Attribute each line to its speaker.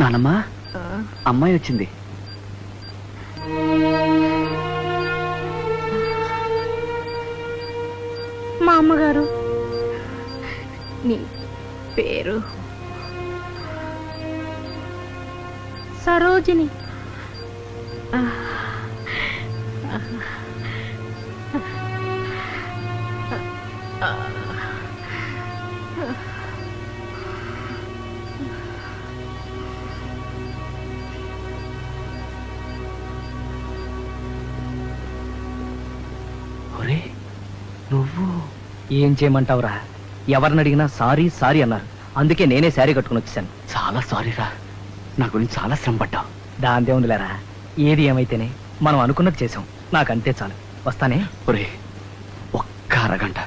Speaker 1: నానమ్మ, అమ్మాయి వచ్చింది.
Speaker 2: మా అమ్మగారు. నీ పేరు? సరోజిని.
Speaker 1: నువ్వు ఏం చేయమంటావురా? ఎవరిని అడిగినా సారీ సారీ అన్నారు. అందుకే నేనే శారీ కట్టుకుని వచ్చాను. చాలా సారీ రా, నా గురించి చాలా శ్రమ పడ్డావు. దాందే ఉందిలేరా, ఏది ఏమైతేనే మనం అనుకున్నది చేసాం. నాకంతే చాలు. వస్తానే. ఒరే, ఒక్క అరగంట